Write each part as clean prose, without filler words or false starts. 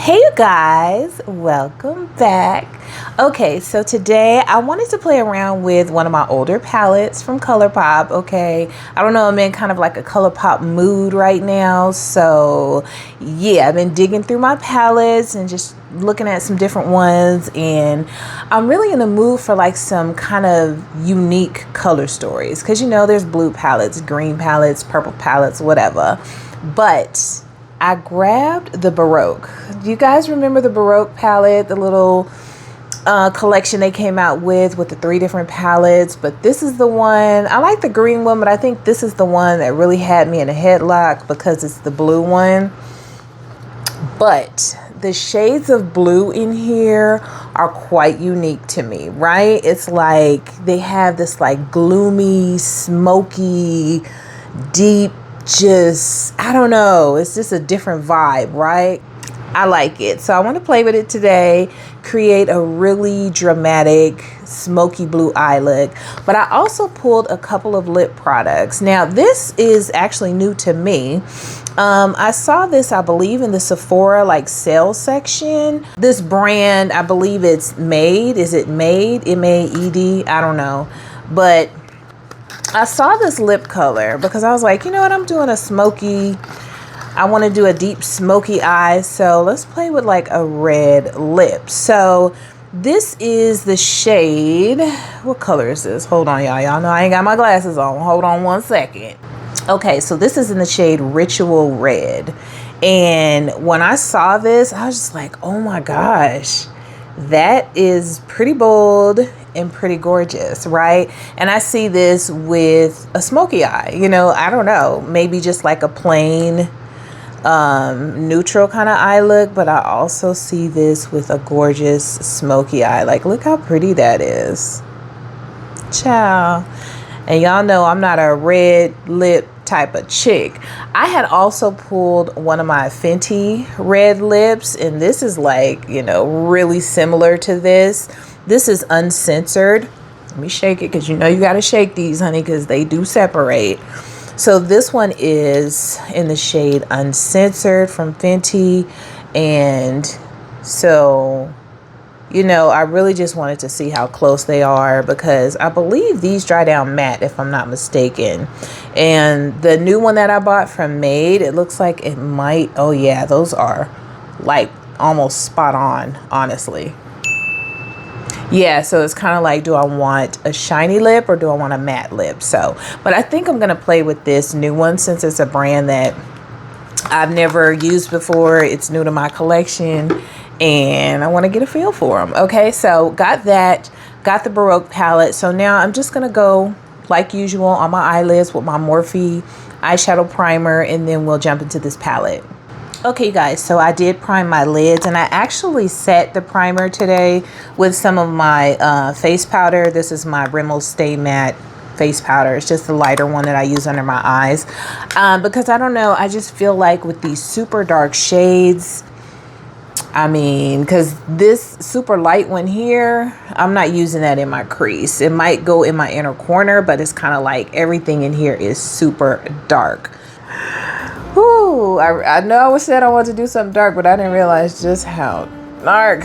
Hey you guys, welcome back. Okay, so today I wanted to play around with one of my older palettes from Colourpop. Okay, I don't know, I'm in kind of like a Colourpop mood right now, so yeah, I've been digging through my palettes and just looking at some different ones, and I'm really in the mood for like some kind of unique color stories, because you know there's blue palettes, green palettes, purple palettes, whatever, but I grabbed the Baroque. Do you guys remember the Baroque palette, the little collection they came out with the 3 different palettes? But this is the one. I like the green one, but I think this is the one that really had me in a headlock because it's the blue one. But the shades of blue in here are quite unique to me, right? It's like they have this like gloomy, smoky, deep, just, I don't know, it's just a different vibe, right? I like it. So I want to play with it today, create a really dramatic smoky blue eye look. But I also pulled a couple of lip products. Now this is actually new to me. I saw this, I believe, in the Sephora like sales section. This brand, I believe it's MAED. Is it MAED? M-A-E-D? I don't know. But I saw this lip color because I was like, you know what, I'm doing a smoky, I want to do a deep smoky eye, so let's play with like a red lip. So this is the shade, what color is this? Hold on, y'all know I ain't got my glasses on. Hold on one second. Okay, so this is in the shade Ritual Red, and when I saw this, I was just like, oh my gosh, that is pretty bold and pretty gorgeous, right? And I see this with a smoky eye, you know, I don't know, maybe just like a plain neutral kind of eye look, but I also see this with a gorgeous smoky eye. Like, look how pretty that is. Ciao. And y'all know I'm not a red lip type of chick. I had also pulled one of my Fenty red lips, and this is like, you know, really similar to this. This is uncensored. Let me shake it, because you know you got to shake these, honey, because they do separate. So this one is in the shade Uncensored from Fenty. And so, you know, I really just wanted to see how close they are, because I believe these dry down matte, if I'm not mistaken. And the new one that I bought from MAED, it looks like it might, oh yeah, those are like almost spot on, honestly. Yeah, so it's kind of like, do I want a shiny lip or do I want a matte lip? So, but I think I'm going to play with this new one since it's a brand that I've never used before. It's new to my collection and I want to get a feel for them. Okay, so got that, got the Baroque palette. So now I'm just going to go like usual on my eyelids with my Morphe eyeshadow primer, and then we'll jump into this palette. Okay guys, so I did prime my lids, and I actually set the primer today with some of my face powder. This is my Rimmel Stay Matte face powder. It's just the lighter one that I use under my eyes, because I don't know, I just feel like with these super dark shades, I mean, because this super light one here, I'm not using that in my crease. It might go in my inner corner, but it's kind of like everything in here is super dark. Ooh, I know I said I wanted to do something dark, but I didn't realize just how dark.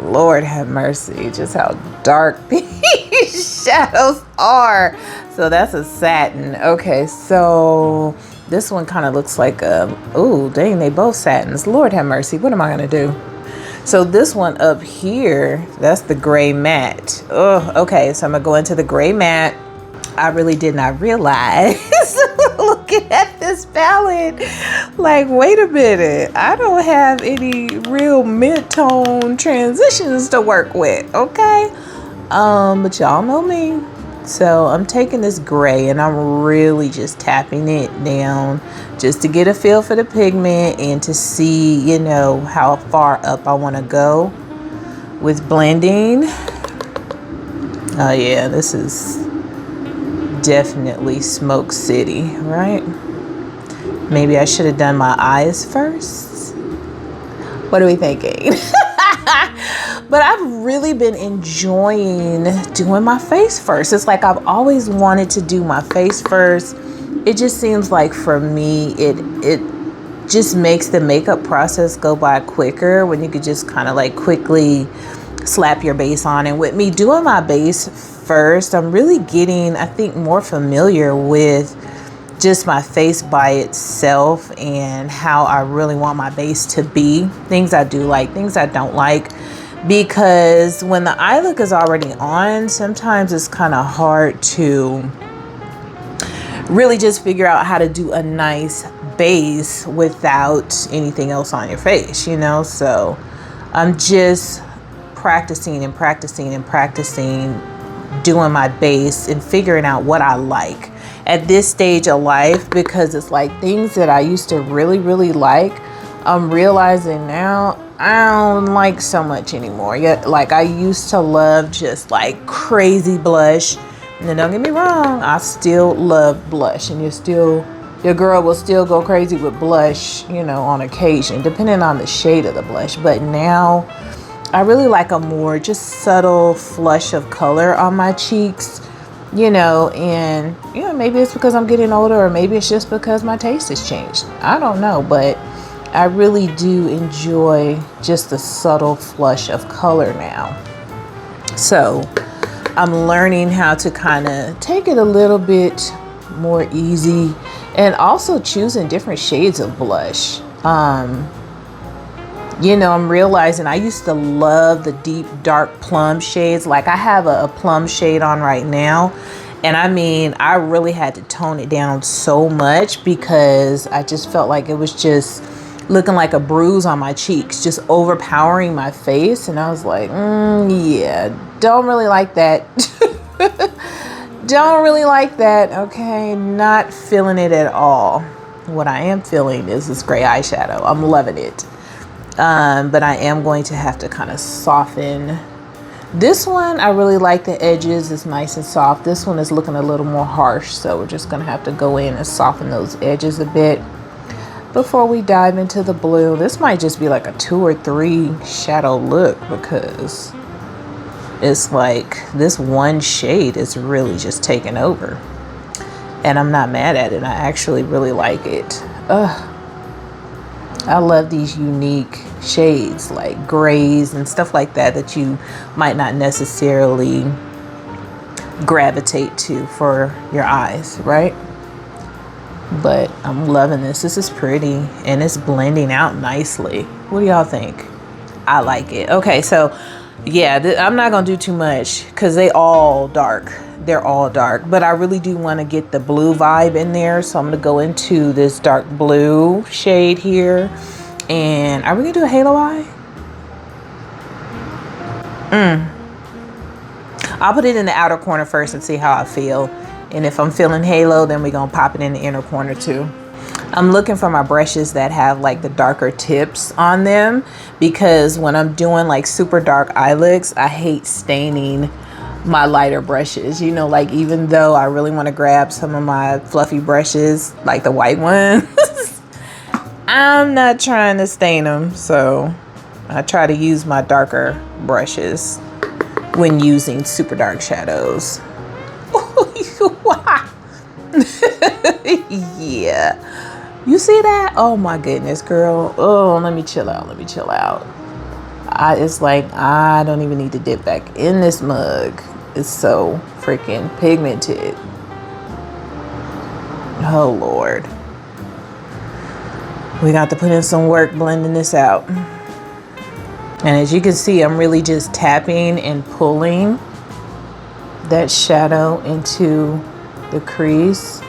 Lord have mercy, just how dark these shadows are. So that's a satin. Okay, so this one kind of looks like a, ooh, dang, they both satins. Lord have mercy, what am I gonna do? So this one up here, that's the gray matte. Oh, okay, so I'm gonna go into the gray matte. I really did not realize looking at this palette, like, wait a minute, I don't have any real mid-tone transitions to work with, okay? But y'all know me. So I'm taking this gray and I'm really just tapping it down just to get a feel for the pigment and to see, you know, how far up I want to go with blending. Oh yeah, this is definitely Smoke City, right? Maybe I should have done my eyes first. What are we thinking? But I've really been enjoying doing my face first. It's like I've always wanted to do my face first. It just seems like for me, it just makes the makeup process go by quicker when you could just kind of like quickly slap your base on. And with me doing my base first, I'm really getting, I think, more familiar with just my face by itself and how I really want my base to be. Things I do like, things I don't like. Because when the eye look is already on, sometimes it's kind of hard to really just figure out how to do a nice base without anything else on your face, you know? So I'm just practicing and practicing and practicing doing my base and figuring out what I like at this stage of life, because it's like things that I used to really, really like, I'm realizing now I don't like so much anymore. Yet, like I used to love just like crazy blush. And don't get me wrong, I still love blush, and your girl will still go crazy with blush, you know, on occasion, depending on the shade of the blush. But now I really like a more just subtle flush of color on my cheeks, you know, and you know, maybe it's because I'm getting older, or maybe it's just because my taste has changed. I don't know, but I really do enjoy just the subtle flush of color now. So I'm learning how to kind of take it a little bit more easy, and also choosing different shades of blush. You know, I'm realizing I used to love the deep dark plum shades. Like I have a plum shade on right now, and I mean, I really had to tone it down so much because I just felt like it was just looking like a bruise on my cheeks, just overpowering my face. And I was like, yeah, don't really like that. Don't really like that. Okay, not feeling it at all. What I am feeling is this gray eyeshadow. I'm loving it. But I am going to have to kind of soften. This one, I really like the edges. It's nice and soft. This one is looking a little more harsh, so we're just going to have to go in and soften those edges a bit before we dive into the blue. This might just be like a 2 or 3 shadow look, because it's like this one shade is really just taking over, and I'm not mad at it. I actually really like it. I love these unique shades like grays and stuff like that that you might not necessarily gravitate to for your eyes, right? But I'm loving this. This is pretty, and it's blending out nicely. What do y'all think? I like it. Okay, so yeah, I'm not gonna do too much because they're all dark, but I really do want to get the blue vibe in there, so I'm gonna go into this dark blue shade here. And are we gonna do a halo eye? I'll put it in the outer corner first and see how I feel, and if I'm feeling halo, then we're gonna pop it in the inner corner too. I'm looking for my brushes that have like the darker tips on them, because when I'm doing like super dark eye looks, I hate staining my lighter brushes, you know, like even though I really want to grab some of my fluffy brushes, like the white ones, I'm not trying to stain them. So I try to use my darker brushes when using super dark shadows. Yeah. You see that? Oh my goodness, girl. Oh, let me chill out. Let me chill out. It's like I don't even need to dip back in this mug. It's so freaking pigmented. Oh Lord. We got to put in some work blending this out. And as you can see, I'm really just tapping and pulling that shadow into the crease,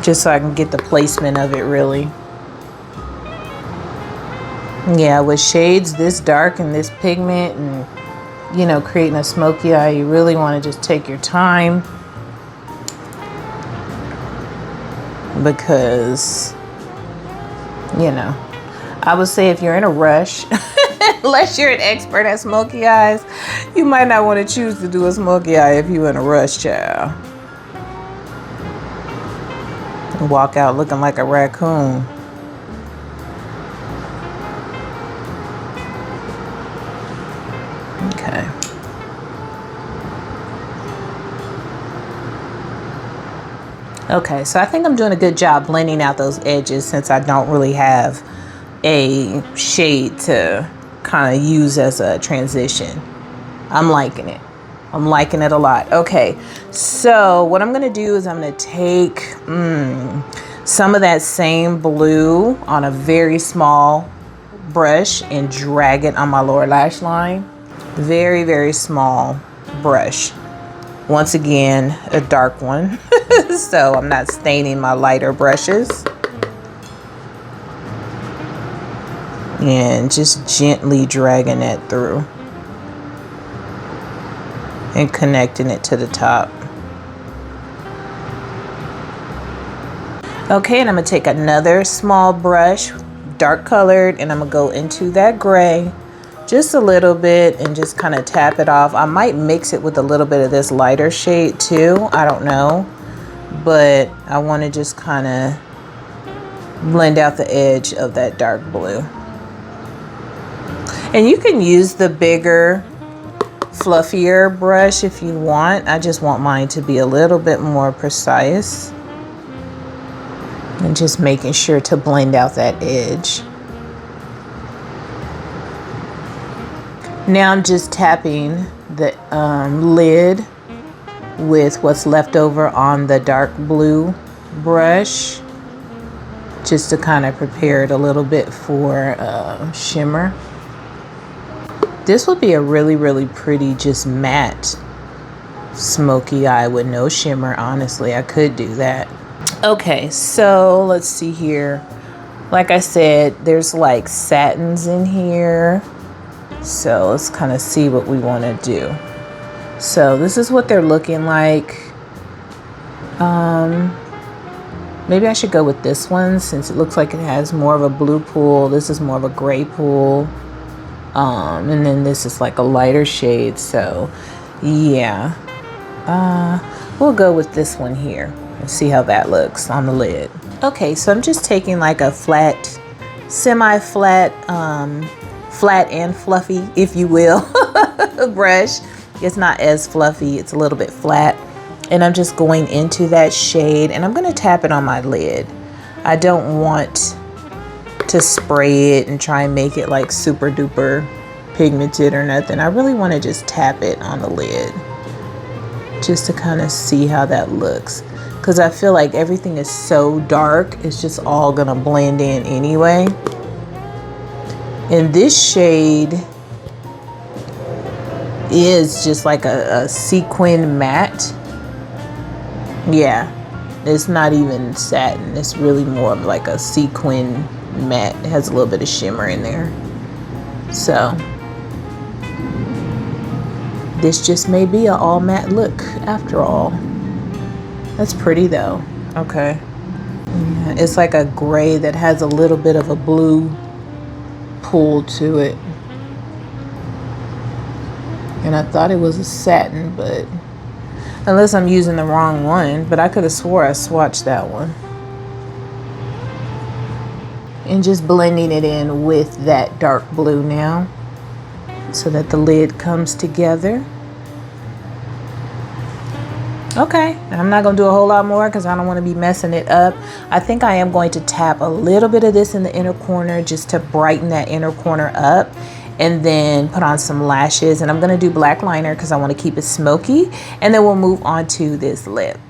just so I can get the placement of it really. Yeah, with shades this dark and this pigment and, you know, creating a smoky eye, you really want to just take your time, because, you know, I would say if you're in a rush, unless you're an expert at smoky eyes, you might not want to choose to do a smoky eye if you're in a rush, child. Walk out looking like a raccoon. Okay. Okay, so I think I'm doing a good job blending out those edges since I don't really have a shade to kind of use as a transition. I'm liking it. I'm liking it a lot. Okay, so what I'm gonna do is I'm gonna take some of that same blue on a very small brush and drag it on my lower lash line. Very, very small brush. Once again, a dark one. So I'm not staining my lighter brushes. And just gently dragging it through. And connecting it to the top. Okay, and I'm gonna take another small brush, dark colored, and I'm gonna go into that gray just a little bit and just kind of tap it off. I might mix it with a little bit of this lighter shade too, I don't know, but I want to just kind of blend out the edge of that dark blue. And you can use the bigger, fluffier brush if you want. I just want mine to be a little bit more precise. And just making sure to blend out that edge. Now I'm just tapping the lid with what's left over on the dark blue brush. Just to kind of prepare it a little bit for shimmer. This would be a really, really pretty just matte smoky eye with no shimmer. Honestly, I could do that. Okay, so let's see here. Like I said, there's like satins in here. So let's kind of see what we want to do. So this is what they're looking like. Maybe I should go with this one since it looks like it has more of a blue pool. This is more of a gray pool. And then this is like a lighter shade. So yeah, we'll go with this one here and see how that looks on the lid. Okay, so I'm just taking like a flat, semi-flat, flat and fluffy, if you will, brush. It's not as fluffy, it's a little bit flat. And I'm just going into that shade and I'm gonna tap it on my lid. I don't want to spray it and try and make it like super duper pigmented or nothing. I really want to just tap it on the lid just to kind of see how that looks, because I feel like everything is so dark, it's just all gonna blend in anyway. And this shade is just like a sequin matte. Yeah, it's not even satin, it's really more of like a sequin matte. It has a little bit of shimmer in there. So this just may be an all matte look after all. That's pretty though. Okay, yeah, it's like a gray that has a little bit of a blue pull to it. And I thought it was a satin, but unless I'm using the wrong one, but I could have swore I swatched that one. And just blending it in with that dark blue now so that the lid comes together. Okay, I'm not gonna do a whole lot more because I don't want to be messing it up. I think I am going to tap a little bit of this in the inner corner just to brighten that inner corner up, and then put on some lashes. And I'm gonna do black liner because I want to keep it smoky, and then we'll move on to this lip.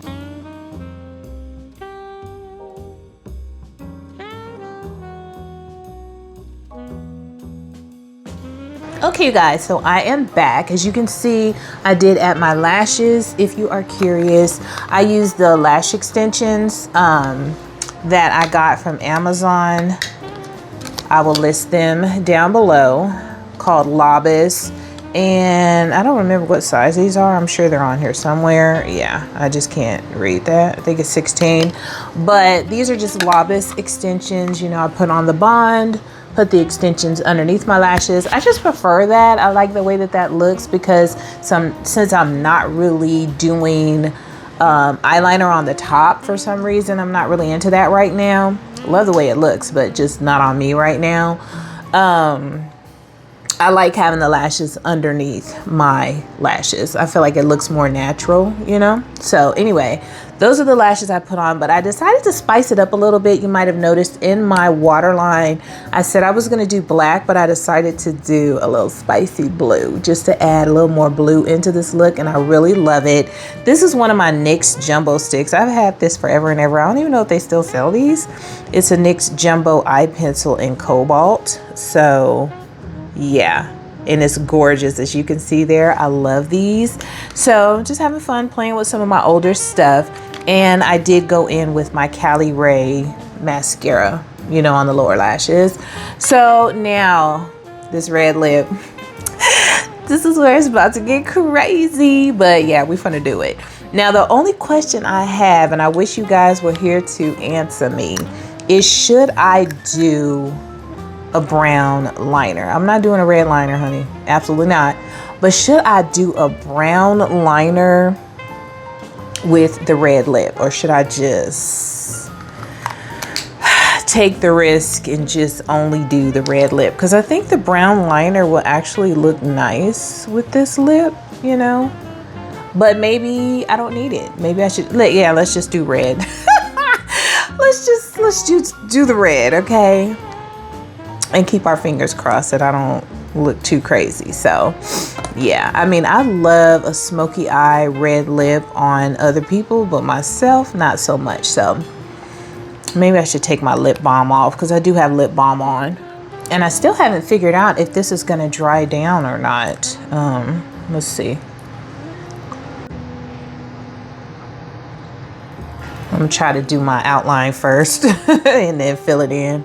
Okay, you guys, so I am back. As you can see, I did add my lashes. If you are curious, I used the lash extensions that I got from Amazon. I will list them down below, called Lobis. And I don't remember what size these are. I'm sure they're on here somewhere. Yeah, I just can't read that. I think it's 16. But these are just Lobis extensions. You know, I put on the bond, put the extensions underneath my lashes. I just prefer that. I like the way that that looks because since I'm not really doing eyeliner on the top for some reason, I'm not really into that right now. Love the way it looks, but just not on me right now. I I like having the lashes underneath my lashes. I feel like it looks more natural, you know? So anyway, those are the lashes I put on, but I decided to spice it up a little bit. You might have noticed in my waterline, I said I was gonna do black, but I decided to do a little spicy blue just to add a little more blue into this look, and I really love it. This is one of my NYX Jumbo Sticks. I've had this forever and ever. I don't even know if they still sell these. It's a NYX Jumbo Eye Pencil in Cobalt. So yeah, and it's gorgeous, as you can see there. I love these. So just having fun playing with some of my older stuff. And I did go in with my Cali Ray mascara, you know, on the lower lashes. So now this red lip, this is where it's about to get crazy, but yeah, we're gonna do it. Now the only question I have, and I wish you guys were here to answer me, is should I do a brown liner? I'm not doing a red liner, honey, absolutely not. But should I do a brown liner with the red lip, or should I just take the risk and just only do the red lip? Because I think the brown liner will actually look nice with this lip, you know, but maybe I don't need it. Maybe I should, yeah, let's just do red. let's just do the red, okay, and keep our fingers crossed that I don't look too crazy. So yeah, I mean, I love a smoky eye red lip on other people, but myself not so much. So maybe I should take my lip balm off, because I do have lip balm on, and I still haven't figured out if this is gonna dry down or not. Let's see. I'm gonna try to do my outline first and then fill it in.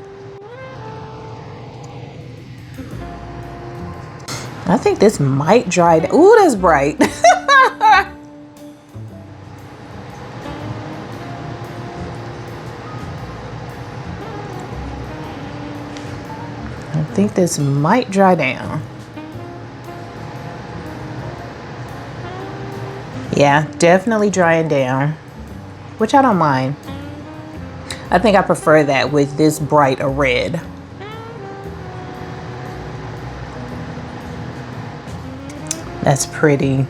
I think this might dry down. Ooh, that's bright. I think this might dry down. Yeah, definitely drying down, which I don't mind. I think I prefer that with this bright a red. That's pretty.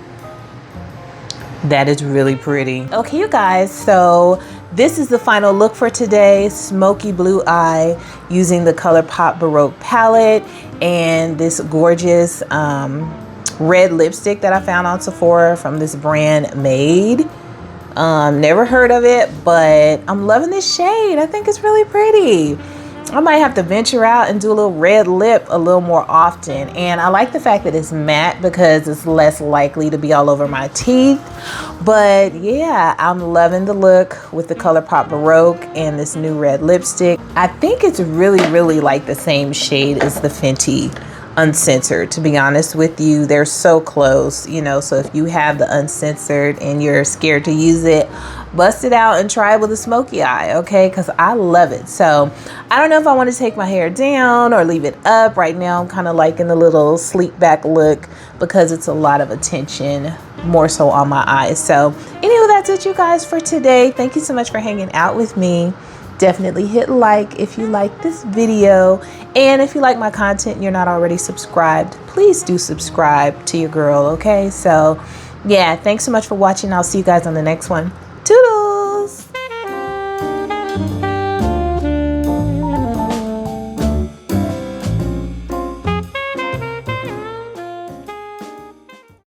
That is really pretty. Okay, you guys, so this is the final look for today. Smoky blue eye using the Colourpop Baroque palette and this gorgeous red lipstick that I found on Sephora from this brand MAED. Never heard of it, but I'm loving this shade. I think it's really pretty. I might have to venture out and do a little red lip a little more often. And I like the fact that it's matte because it's less likely to be all over my teeth. But yeah, I'm loving the look with the Colourpop Baroque and this new red lipstick. I think it's really like the same shade as the Fenty Uncensored, to be honest with you. They're so close, you know, so if you have the Uncensored and you're scared to use it, bust it out and try it with a smoky eye, okay? Because I love it. So I don't know if I want to take my hair down or leave it up. Right now I'm kind of liking the little sleek back look because it's a lot of attention more so on my eyes. So anyway, that's it, you guys, for today. Thank you so much for hanging out with me. Definitely hit like if you like this video, and if you like my content and you're not already subscribed, please do subscribe to your girl, okay? So yeah, thanks so much for watching. I'll see you guys on the next one.